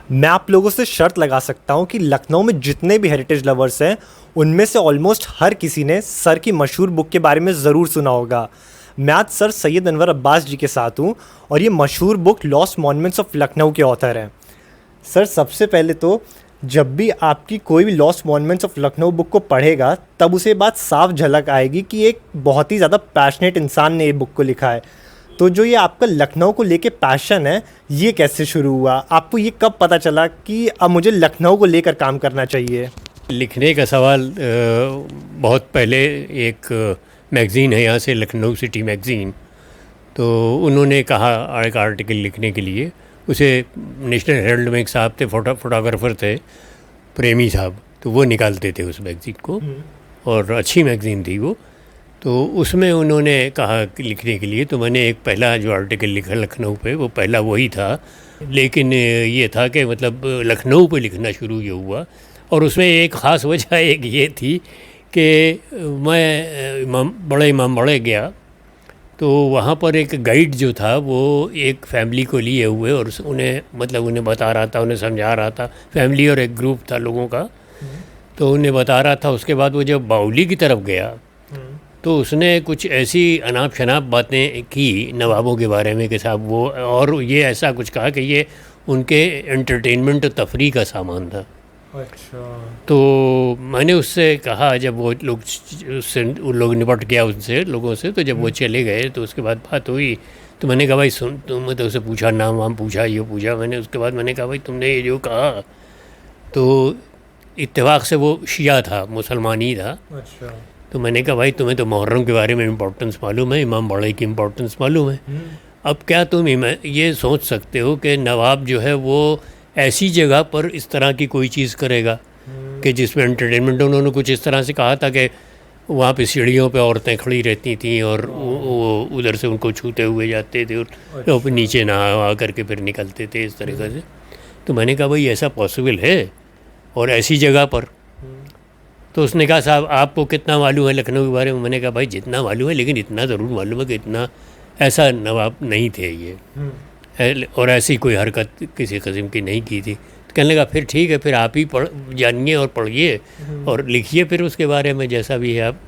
मैं आप लोगों से शर्त लगा सकता हूँ कि लखनऊ में जितने भी हेरिटेज लवर्स हैं उनमें से ऑलमोस्ट हर किसी ने सर की मशहूर बुक के बारे में ज़रूर सुना होगा। मैं आज सर सैयद अनवर अब्बास जी के साथ हूँ और ये मशहूर book lost monuments of Lucknow के ऑथर हैं। सर सबसे पहले तो जब भी आपकी कोई भी lost monuments of Lucknow book को पढ़ेगा तब उसे बात साफ झलक आएगी कि एक बहुत ही ज़्यादा पैशनेट इंसान ने ये बुक को लिखा है। तो जो ये आपका लखनऊ को लेके पैशन है ये कैसे शुरू हुआ? आपको ये कब पता चला कि अब मुझे लखनऊ को लेकर काम करना चाहिए? लिखने का सवाल बहुत पहले एक मैगज़ीन है यहाँ से, लखनऊ सिटी मैगज़ीन, तो उन्होंने कहा एक आर्टिकल लिखने के लिए। उसे नेशनल हेरल्ड में एक साहब थे, फोटोग्राफर थे, प्रेमी साहब, तो वो निकालते थे उस मैगज़ीन को और अच्छी मैगज़ीन थी वो। तो उसमें उन्होंने कहा कि लिखने के लिए, तो मैंने एक पहला जो आर्टिकल लिखा लखनऊ पे वो पहला वही था। लेकिन ये था कि मतलब लखनऊ पे लिखना शुरू ये हुआ और उसमें एक ख़ास वजह एक ये थी कि मैं बड़े इमाम बड़े गया तो वहाँ पर एक गाइड जो था वो एक फैमिली को लिए हुए और उन्हें बता रहा था, उन्हें समझा रहा था। फैमिली और एक ग्रुप था लोगों का, तो उन्हें बता रहा था। उसके बाद वो जब बाउली की तरफ गया तो उसने कुछ ऐसी अनाप शनाप बातें की नवाबों के बारे में कि साहब वो, और ये ऐसा कुछ कहा कि ये उनके एंटरटेनमेंट और तफरीह का सामान था। अच्छा। तो मैंने उससे कहा, जब वो लोग उन लोग निपट गया उनसे लोगों से, तो जब वो चले गए तो उसके बाद बात हुई तो मैंने कहा भाई सुन, तुमने तो उसे पूछा, नाम वाम पूछा, ये पूछा मैंने। उसके बाद मैंने कहा भाई तुमने ये जो कहा, तो इत्तेफाक से वो शिया था, मुसलमान ही था। अच्छा। तो मैंने कहा भाई तुम्हें तो मुहर्रम के बारे में इम्पोर्टेंस मालूम है, इमाम बाड़े की इम्पोर्टेंस मालूम है। अब क्या तुम ये सोच सकते हो कि नवाब जो है वो ऐसी जगह पर इस तरह की कोई चीज़ करेगा कि जिसमें एंटरटेनमेंट? उन्होंने कुछ इस तरह से कहा था कि वहाँ पे सीढ़ियों पे औरतें खड़ी रहती थीं और वो उधर से उनको छूते हुए जाते थे और वो नीचे नहा करके फिर निकलते थे इस तरीक़े से। तो मैंने कहा भाई ऐसा पॉसिबल है और ऐसी जगह पर? तो उसने कहा साहब आपको कितना मालूम है लखनऊ के बारे में? मैंने कहा भाई जितना मालूम है, लेकिन इतना ज़रूर मालूम है कि इतना ऐसा नवाब नहीं थे ये, और ऐसी कोई हरकत किसी किस्म की नहीं की थी। तो कहने लगा फिर ठीक है, फिर आप ही जानिए और पढ़िए और लिखिए फिर उसके बारे में जैसा भी है आप।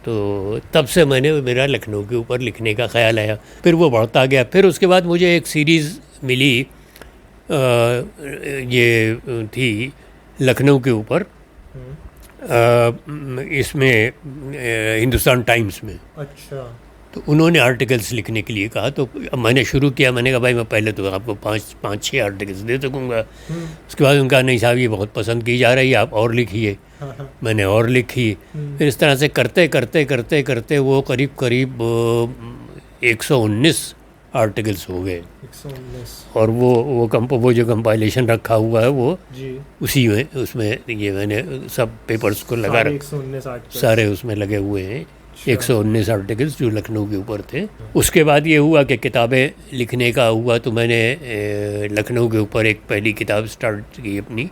तो तब से मेरा लखनऊ के ऊपर लिखने का ख़्याल आया, फिर वो बढ़ता गया। फिर उसके बाद मुझे एक सीरीज़ मिली, ये थी लखनऊ के ऊपर, इसमें हिंदुस्तान टाइम्स में। अच्छा। तो उन्होंने आर्टिकल्स लिखने के लिए कहा, तो अब मैंने शुरू किया। मैंने कहा भाई मैं पहले तो आपको पाँच छः आर्टिकल्स दे सकूँगा। उसके बाद उनका नहीं साहब ये बहुत पसंद की जा रही है, आप और लिखिए। मैंने और लिखी। फिर इस तरह से करते करते करते करते वो करीब करीब 119 आर्टिकल्स हो गए। 119। और वो जो कंपाइलेशन रखा हुआ है वो जी। उसी में, उसमें ये मैंने सब पेपर्स को लगा सारे उसमें लगे हुए हैं। 119 आर्टिकल्स जो लखनऊ के ऊपर थे। उसके बाद ये हुआ कि किताबें लिखने का हुआ, तो मैंने लखनऊ के ऊपर एक पहली किताब स्टार्ट की अपनी,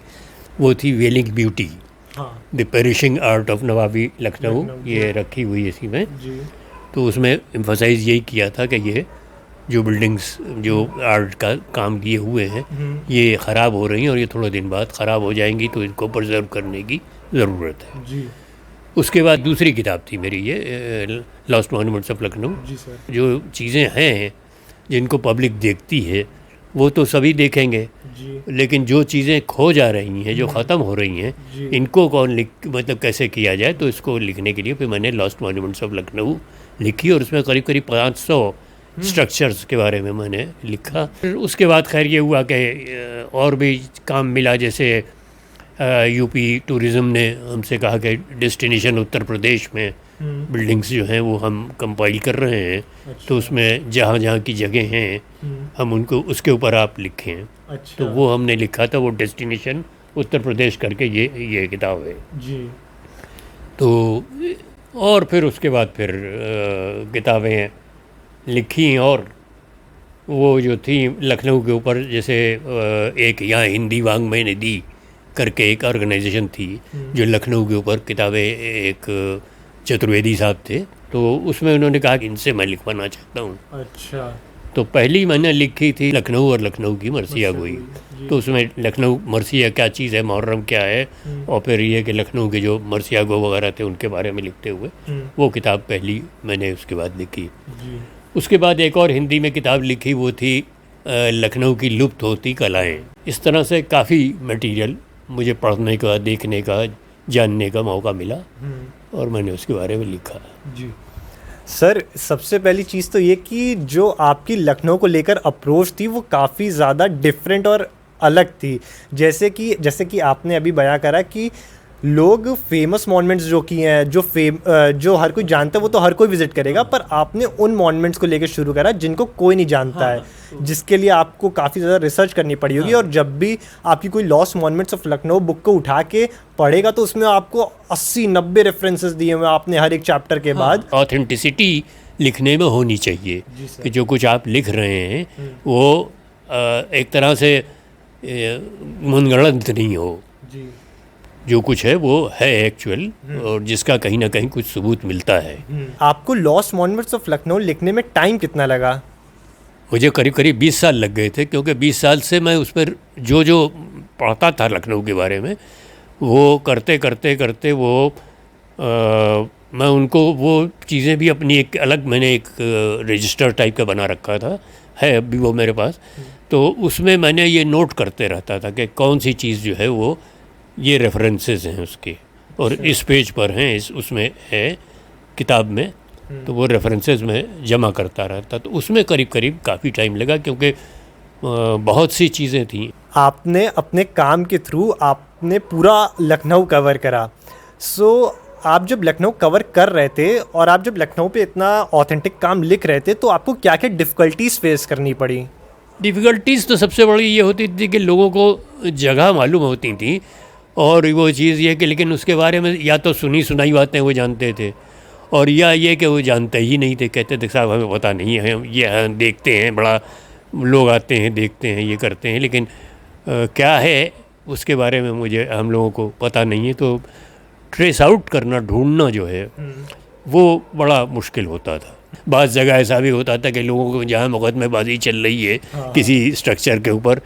वो थी wailing beauty, the perishing art of Nawabi Lucknow, ये रखी हुई है इसी में। तो उसमें एम्फसाइज यही किया था कि ये जो बिल्डिंग्स जो आर्ट का काम किए हुए हैं ये ख़राब हो रही हैं और ये थोड़े दिन बाद ख़राब हो जाएंगी, तो इनको प्रिजर्व करने की ज़रूरत है। जी। उसके बाद दूसरी किताब थी मेरी ये लॉस्ट मॉन्यूमेंट्स ऑफ लखनऊ। जी सर। जो चीज़ें हैं जिनको पब्लिक देखती है वो तो सभी देखेंगे, लेकिन जो चीज़ें खो जा रही हैं, जो ख़त्म हो रही हैं, इनको मतलब कैसे किया जाए, तो इसको लिखने के लिए फिर मैंने लॉस्ट मॉन्यूमेंट्स ऑफ लखनऊ लिखी और उसमें करीब करीब 500 स्ट्रक्चर्स के बारे में मैंने लिखा। फिर उसके बाद खैर ये हुआ कि और भी काम मिला, जैसे यूपी टूरिज़्म ने हमसे कहा कि डेस्टिनेशन उत्तर प्रदेश में बिल्डिंग्स जो हैं वो हम कंपाइल कर रहे हैं। अच्छा। तो उसमें जहाँ जहाँ की जगह हैं हम उनको उसके ऊपर आप लिखें। अच्छा। तो वो हमने लिखा था, वो डेस्टिनेशन उत्तर प्रदेश करके ये किताब है जी। तो और फिर उसके बाद फिर किताबें लिखी, और वो जो थी लखनऊ के ऊपर, जैसे एक यहाँ हिंदी वांग्मय निधि करके एक ऑर्गेनाइजेशन थी जो लखनऊ के ऊपर किताबें, एक चतुर्वेदी साहब थे, तो उसमें उन्होंने कहा कि इनसे मैं लिखवाना चाहता हूँ। अच्छा। तो पहली मैंने लिखी थी लखनऊ और लखनऊ की मरसिया गोई। तो उसमें लखनऊ मरसिया क्या चीज़ है, मुहर्रम क्या है, और फिर ये कि लखनऊ के जो मरसिया गो वगैरह थे उनके बारे में लिखते हुए वो किताब पहली मैंने उसके बाद लिखी। उसके बाद एक और हिंदी में किताब लिखी, वो थी लखनऊ की लुप्त होती कलाएँ। इस तरह से काफ़ी मटेरियल मुझे पढ़ने का, देखने का, जानने का मौका मिला और मैंने उसके बारे में लिखा। जी सर, सबसे पहली चीज़ तो ये कि जो आपकी लखनऊ को लेकर अप्रोच थी वो काफ़ी ज़्यादा डिफरेंट और अलग थी। जैसे कि आपने अभी बयां करा कि लोग फेमस मॉन्यूमेंट्स जो की हैं, जो हर कोई जानता है वो तो हर कोई विजिट करेगा, पर आपने उन मॉन्यूमेंट्स को लेकर शुरू करा जिनको कोई नहीं जानता है, जिसके लिए आपको काफ़ी ज़्यादा रिसर्च करनी पड़ी होगी। और जब भी आपकी कोई lost monuments of Lucknow book को उठा के पढ़ेगा तो उसमें आपको 80-90 रेफरेंसेस दिए हुए आपने हर एक चैप्टर के बाद। ऑथेंटिसिटी लिखने में होनी चाहिए कि जो कुछ आप लिख रहे हैं वो एक तरह से मनगढ़ंत नहीं हो। जो कुछ है वो है एक्चुअल, और जिसका कहीं ना कहीं कुछ सबूत मिलता है। आपको लॉस्ट मॉन्यूमेंट्स ऑफ लखनऊ लिखने में टाइम कितना लगा? मुझे करीब करीब 20 साल लग गए थे, क्योंकि 20 साल से मैं उस पर जो पढ़ता था लखनऊ के बारे में, वो करते करते करते मैं उनको वो चीज़ें भी अपनी एक अलग मैंने एक रजिस्टर टाइप का बना रखा था, है अभी वो मेरे पास। तो उसमें मैंने ये नोट करते रहता था कि कौन सी चीज़ जो है वो ये रेफरेंसेस हैं उसके, और इस पेज पर हैं, उसमें है किताब में, तो वो रेफरेंसेस में जमा करता रहता। तो उसमें करीब करीब काफ़ी टाइम लगा, क्योंकि बहुत सी चीज़ें थी। आपने अपने काम के थ्रू आपने पूरा लखनऊ कवर करा। आप जब लखनऊ कवर कर रहे थे और आप जब लखनऊ पे इतना ऑथेंटिक काम लिख रहे थे, तो आपको क्या क्या डिफ़िकल्टीज फेस करनी पड़ी? डिफ़िकल्टीज़ तो सबसे बड़ी ये होती थी कि लोगों को जगह मालूम होती थी, और वो चीज़ ये कि लेकिन उसके बारे में या तो सुनी सुनाई बातें वो जानते थे, और या ये कि वो जानते ही नहीं थे। कहते थे साहब हमें पता नहीं है, ये हम देखते हैं, बड़ा लोग आते हैं देखते हैं, ये करते हैं, लेकिन क्या है उसके बारे में हम लोगों को पता नहीं है। तो ट्रेस आउट करना, ढूंढना जो है वो बड़ा मुश्किल होता था। बाज़ जगह ऐसा भी होता था कि लोगों को जहाँ मुकदमेबाजी चल रही है किसी स्ट्रक्चर के ऊपर,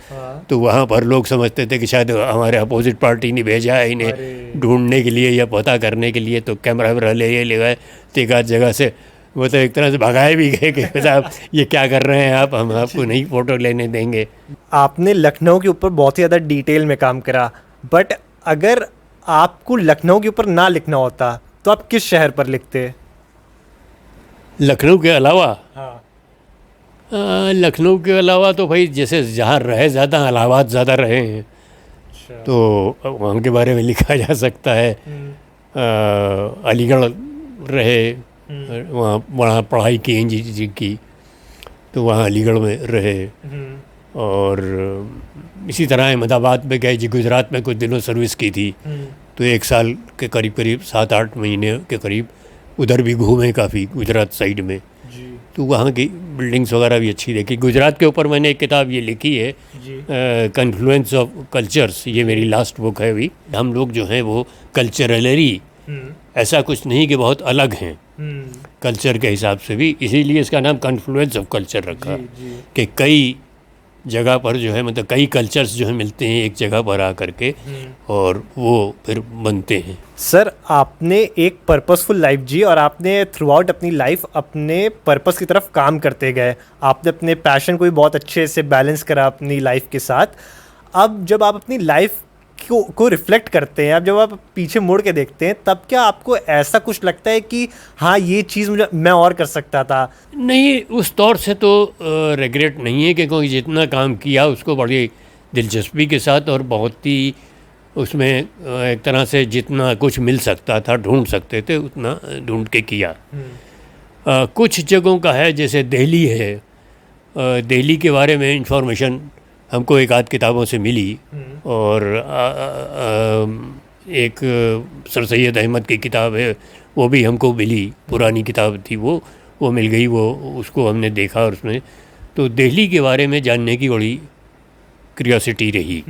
तो वहाँ पर लोग समझते थे कि शायद हमारे अपोजिट पार्टी ने भेजा है इन्हें ढूंढने के लिए या पता करने के लिए, तो कैमरा वैमरा ले गए, तो एक आध जगह से वो तो एक तरह से भगाए भी गए कि साहब ये क्या कर रहे हैं आप, हम आपको नहीं फ़ोटो लेने देंगे। आपने लखनऊ के ऊपर बहुत ही ज़्यादा डिटेल में काम करा, बट अगर आपको लखनऊ के ऊपर ना लिखना होता तो आप किस शहर पर लिखते? लखनऊ के अलावा? हाँ। लखनऊ के अलावा तो भाई जैसे जहाँ रहे ज़्यादा, इलाहाबाद ज़्यादा रहे हैं, तो वहाँ के बारे में लिखा जा सकता है। अलीगढ़ रहे, वहाँ वहाँ पढ़ाई की इंजीनियरिंग की, तो वहाँ अलीगढ़ में रहे। और इसी तरह अहमदाबाद में गए जी, गुजरात में कुछ दिनों सर्विस की थी, तो 1 साल के करीब 7-8 महीने के करीब उधर भी घूमे काफ़ी, गुजरात साइड में। तो वहाँ की बिल्डिंग्स वगैरह भी अच्छी देखी। गुजरात के ऊपर मैंने एक किताब ये लिखी है, कन्फ्लुएंस ऑफ कल्चर्स, ये मेरी लास्ट बुक है अभी। हम लोग जो हैं वो कल्चरली ऐसा कुछ नहीं कि बहुत अलग हैं कल्चर के हिसाब से भी, इसीलिए इसका नाम कन्फ्लुएंस ऑफ कल्चर रखा कि कई जगह पर जो है मतलब कई कल्चर्स जो है मिलते हैं एक जगह पर आ करके, और वो फिर बनते हैं। सर, आपने एक पर्पसफुल लाइफ जी, और आपने थ्रू आउट अपनी लाइफ अपने पर्पस की तरफ काम करते गए। आपने अपने पैशन को भी बहुत अच्छे से बैलेंस करा अपनी लाइफ के साथ। अब जब आप अपनी लाइफ को रिफ्लेक्ट करते हैं, अब जब आप पीछे मुड़ के देखते हैं, तब क्या आपको ऐसा कुछ लगता है कि हाँ ये चीज़ मैं और कर सकता था? नहीं, उस तौर से तो रिग्रेट नहीं है, क्योंकि जितना काम किया उसको बड़ी दिलचस्पी के साथ और बहुत ही उसमें एक तरह से जितना कुछ मिल सकता था, ढूंढ सकते थे, उतना ढूंढ के किया। कुछ जगहों का है, जैसे दिल्ली है, दिल्ली के बारे में इंफॉर्मेशन हमको एक आध किताबों से मिली, और एक सर सैयद अहमद की किताब है वो भी हमको मिली, पुरानी किताब थी वो मिल गई, वो उसको हमने देखा, और उसमें तो दिल्ली के बारे में जानने की बड़ी क्यूरियोसिटी रही।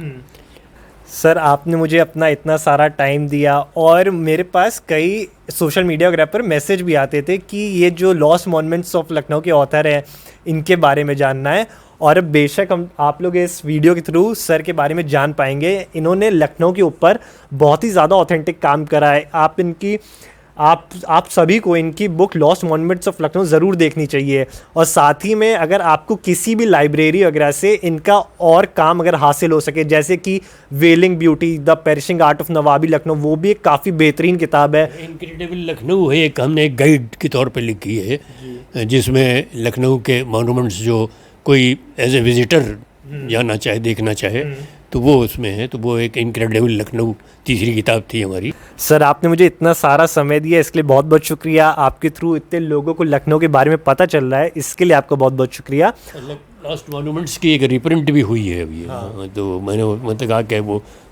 सर आपने मुझे अपना इतना सारा टाइम दिया, और मेरे पास कई सोशल मीडिया वगैरह पर मैसेज भी आते थे कि ये जो लॉस्ट मॉन्यूमेंट्स ऑफ लखनऊ के ऑथर हैं इनके बारे में जानना है। और अब बेशक हम आप लोग इस वीडियो के थ्रू सर के बारे में जान पाएंगे। इन्होंने लखनऊ के ऊपर बहुत ही ज़्यादा ऑथेंटिक काम करा है। आप सभी को इनकी book lost monuments of Lucknow ज़रूर देखनी चाहिए। और साथ ही में अगर आपको किसी भी लाइब्रेरी वगैरह से इनका और काम अगर हासिल हो सके, जैसे कि wailing beauty the perishing art of Nawabi Lucknow, वो भी एक काफ़ी बेहतरीन किताब है। इनक्रेडिबल लखनऊ है, एक हमने एक गाइड के तौर पे लिखी है जिसमें लखनऊ के मॉन्यूमेंट्स जो कोई एज ए विजिटर जाना चाहे, देखना चाहे, तो वो उसमें है। तो वो एक इनक्रेडिबल लखनऊ तीसरी किताब थी हमारी। सर आपने मुझे इतना सारा समय दिया, इसके लिए बहुत बहुत शुक्रिया। आपके थ्रू इतने लोगों को लखनऊ के बारे में पता चल रहा है, इसके लिए आपका बहुत बहुत शुक्रिया। लॉस्ट मॉन्यूमेंट्स की एक रिप्रिंट भी हुई है अभी। हाँ। तो मैंने मतलब कहा कि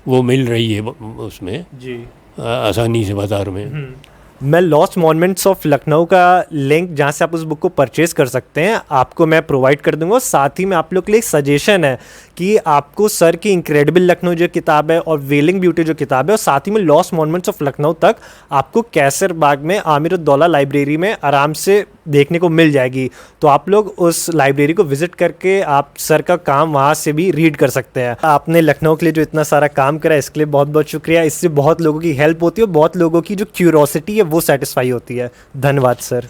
वो मिल रही है उसमें जी आसानी से बाज़ार में। मैं लॉस्ट मॉन्यूमेंट्स ऑफ लखनऊ का लिंक जहाँ से आप उस बुक को परचेज़ कर सकते हैं आपको मैं प्रोवाइड कर दूंगा। साथ ही में आप लोग के लिए एक सजेशन है कि आपको सर की इनक्रेडिबल लखनऊ जो किताब है और वेलिंग ब्यूटी जो किताब है, और साथ ही में लॉस्ट मॉन्यूमेंट्स ऑफ लखनऊ तक आपको कैसर बाग में आमिरुद्दौला लाइब्रेरी में आराम से देखने को मिल जाएगी। तो आप लोग उस लाइब्रेरी को विजिट करके आप सर का काम वहाँ से भी रीड कर सकते हैं। आपने लखनऊ के लिए जो इतना सारा काम करा इसके लिए बहुत बहुत शुक्रिया। इससे बहुत लोगों की हेल्प होती है और बहुत लोगों की जो क्यूरोसिटी है वो सेटिस्फाई होती है। धन्यवाद सर।